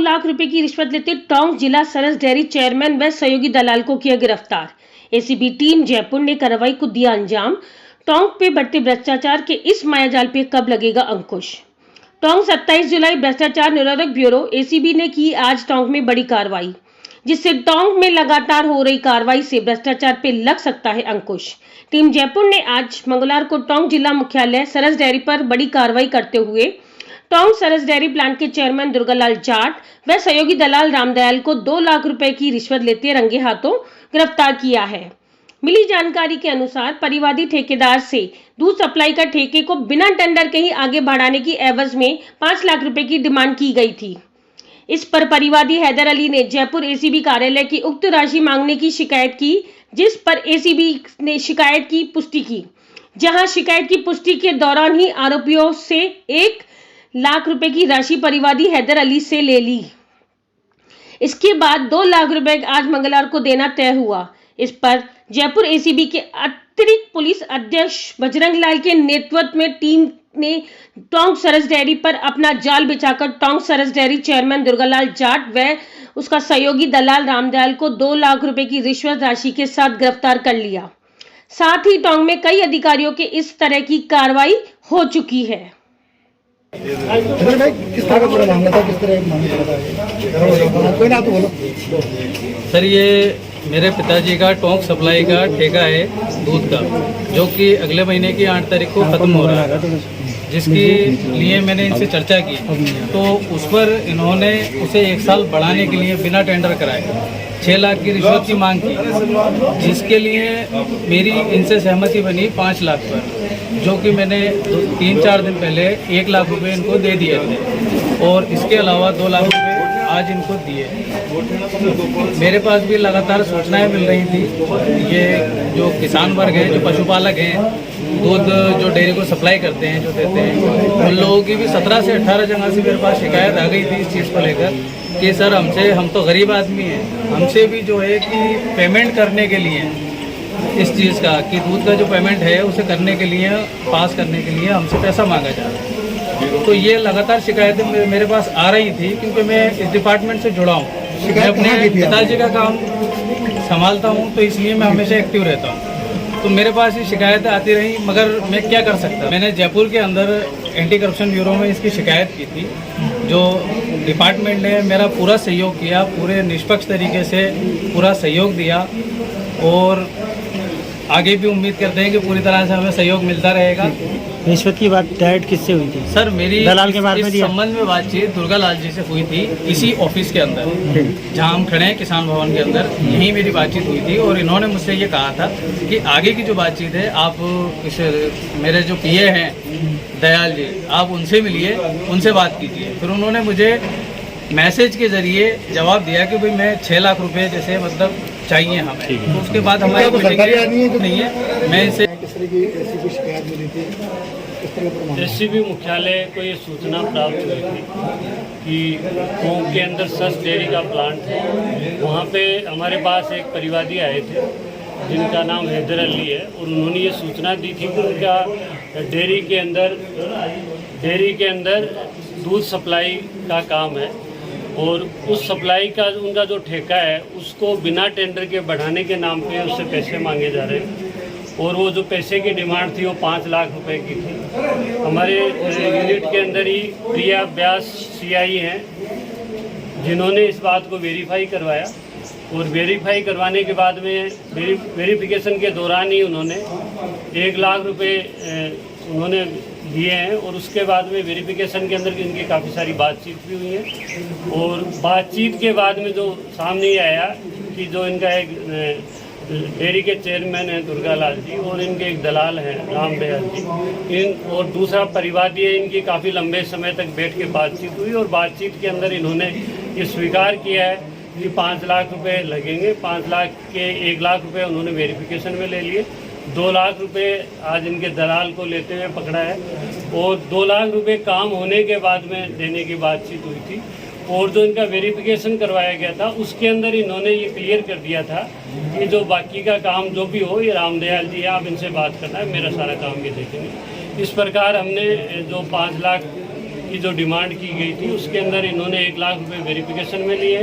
लाख रुपए की रिश्वत लेते टोंक जिला सरस डेयरी चेयरमैन व सहयोगी दलाल को किया गिरफ्तार। एसीबी टीम जयपुर ने कार्रवाई को दिया अंजाम। टोंक पे बढ़ते भ्रष्टाचार के इस मायाजाल पे कब लगेगा अंकुश। टोंक 27 जुलाई भ्रष्टाचार निरोधक ब्यूरो एसीबी ने की आज टोंक में बड़ी कार्रवाई, जिससे टोंक में लगातार हो रही कार्रवाई से भ्रष्टाचार पे लग सकता है अंकुश। टीम जयपुर ने आज मंगलवार को टोंक जिला मुख्यालय सरस डेयरी पर बड़ी कार्रवाई करते हुए टोंक सरस डेयरी प्लांट के चेयरमैन दुर्गालाल जाट व सहयोगी दलाल रामदयाल को 2 लाख रुपए की रिश्वत लेते रंगे हाथों गिरफ्तार किया है। मिली जानकारी के अनुसार परिवादी ठेकेदार से दूध सप्लाई का ठेके को बिना टेंडर के ही आगे बढ़ाने की एवज में 5 लाख रुपए की डिमांड की गई थी। इस पर परिवादी हैदर अली ने जयपुर एसीबी कार्यालय की उक्त राशि मांगने की शिकायत की, जिस पर एसीबी ने शिकायत की पुष्टि की। जहां शिकायत की पुष्टि के दौरान ही आरोपियों से 1 लाख रुपए की राशि परिवादी हैदर अली से ले ली। इसके बाद 2 लाख रुपए आज मंगलवार को देना तय हुआ। इस पर जयपुर एसीबी के अतिरिक्त पुलिस अधीक्षक बजरंग लाल के नेतृत्व में टीम ने टोंक सरस डेयरी पर अपना जाल बिछाकर टोंक सरस डेयरी चेयरमैन दुर्गालाल जाट व उसका सहयोगी दलाल रामदयाल को 2 लाख रुपए की रिश्वत राशि के साथ गिरफ्तार कर लिया। साथ ही टोंक में कई अधिकारियों के इस तरह की कार्रवाई हो चुकी है। किस तरह का पूरा मामला था, किस तरह मामला था? कोई ना तो बोलो सर। ये मेरे पिताजी का टोंक सप्लाई का ठेका है दूध का, जो कि अगले महीने की 8 तारीख को ख़त्म हो रहा है, जिसके लिए मैंने इनसे चर्चा की तो उस पर इन्होंने उसे 1 साल बढ़ाने के लिए बिना टेंडर कराए 6 लाख की रिश्वत की मांग की, जिसके लिए मेरी इनसे सहमति बनी 5 लाख पर, जो कि मैंने 3-4 दिन पहले 1 लाख रुपए इनको दे दिए थे और इसके अलावा 2 लाख रुपए आज इनको दिए। मेरे पास भी लगातार सूचनाएं मिल रही थी। ये जो किसान वर्ग हैं, जो पशुपालक हैं, दूध जो डेयरी को सप्लाई करते हैं, जो देते हैं, उन लोगों की भी 17 से 18 जगह से मेरे पास शिकायत आ गई थी इस चीज़ को लेकर कि सर हम तो गरीब आदमी हैं, हमसे भी जो है कि पेमेंट करने के लिए इस चीज़ का कि दूध का जो पेमेंट है उसे करने के लिए, पास करने के लिए हमसे पैसा मांगा जा रहा है। तो ये लगातार शिकायतें मेरे पास आ रही थी, क्योंकि मैं इस डिपार्टमेंट से जुड़ा हूँ, मैं अपने पिताजी का काम संभालता हूँ, तो इसलिए मैं हमेशा एक्टिव रहता हूँ। तो मेरे पास ये शिकायतें आती रही, मगर मैं क्या कर सकता। मैंने जयपुर के अंदर एंटी करप्शन ब्यूरो में इसकी शिकायत की थी, जो डिपार्टमेंट ने मेरा पूरा सहयोग किया, पूरे निष्पक्ष तरीके से पूरा सहयोग दिया और आगे भी उम्मीद करते हैं कि पूरी तरह से हमें सहयोग मिलता रहेगा। रिश्वत की बात डायरेक्ट किससे हुई थी? सर मेरी दलाल के बारे में इस संबंध में बातचीत दुर्गालाल जी से हुई थी, इसी ऑफिस के अंदर जहां हम खड़े हैं किसान भवन के अंदर, यहीं मेरी बातचीत हुई थी और इन्होंने मुझसे ये कहा था कि आगे की जो बातचीत है आप इस मेरे जो पीए हैं दयाल जी, आप उनसे मिलिए, उनसे बात कीजिए। फिर उन्होंने मुझे मैसेज के जरिए जवाब दिया कि भाई मैं 6 लाख रुपए जैसे मतलब चाहिए हमें। तो उसके बाद हमारी नहीं है, मैं इनसे एसीबी मुख्यालय को ये सूचना प्राप्त हुई थी कि टोंक के अंदर सरस डेयरी का प्लांट है। वहाँ पे हमारे पास एक परिवादी आए थे जिनका नाम हैदर अली है, और उन्होंने ये सूचना दी थी कि उनका डेयरी के अंदर दूध सप्लाई का काम है और उस सप्लाई का उनका जो ठेका है उसको बिना टेंडर के बढ़ाने के नाम पे उससे पैसे मांगे जा रहे हैं, और वो जो पैसे की डिमांड थी वो 5 लाख रुपए की थी। हमारे यूनिट के अंदर ही प्रिया व्यास सीआई हैं, जिन्होंने इस बात को वेरीफाई करवाया, और वेरीफाई करवाने के बाद में वेरिफिकेशन के दौरान ही उन्होंने 1 लाख रुपए उन्होंने दिए हैं, और उसके बाद में वेरिफिकेशन के अंदर इनकी काफ़ी सारी बातचीत भी हुई है। और बातचीत के बाद में जो सामने ये आया कि जो इनका एक डेयरी के चेयरमैन हैं दुर्गालाल जी और इनके एक दलाल हैं रामदयाल जी, और दूसरा परिवादी है, इनकी काफ़ी लंबे समय तक बैठ के बातचीत हुई, और बातचीत के अंदर इन्होंने ये स्वीकार किया है कि 5 लाख रुपए लगेंगे। 5 लाख के 1 लाख रुपए उन्होंने वेरिफिकेशन में ले लिए, 2 लाख रुपए आज इनके दलाल को लेते हुए पकड़ा है, और 2 लाख रुपए काम होने के बाद में देने की बातचीत हुई थी। और जो इनका वेरिफिकेशन करवाया गया था उसके अंदर इन्होंने ये क्लियर कर दिया था कि जो बाकी का काम जो भी हो ये रामदयाल जी, आप इनसे बात करना है, मेरा सारा काम ये देखेंगे। इस प्रकार हमने जो 5 लाख की जो डिमांड की गई थी उसके अंदर इन्होंने 1 लाख रुपए वेरिफिकेशन में लिए,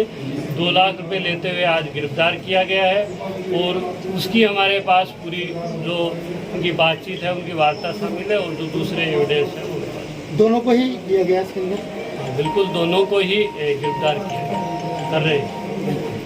2 लाख रुपए लेते हुए आज गिरफ्तार किया गया है। और उसकी हमारे पास पूरी जो उनकी बातचीत है, उनकी वार्ता शामिल है और जो दूसरे एविडेंस है वो दोनों को ही दिया गया इसके अंदर? बिल्कुल दोनों को ही गिरफ्तार किया कर रहे हैं।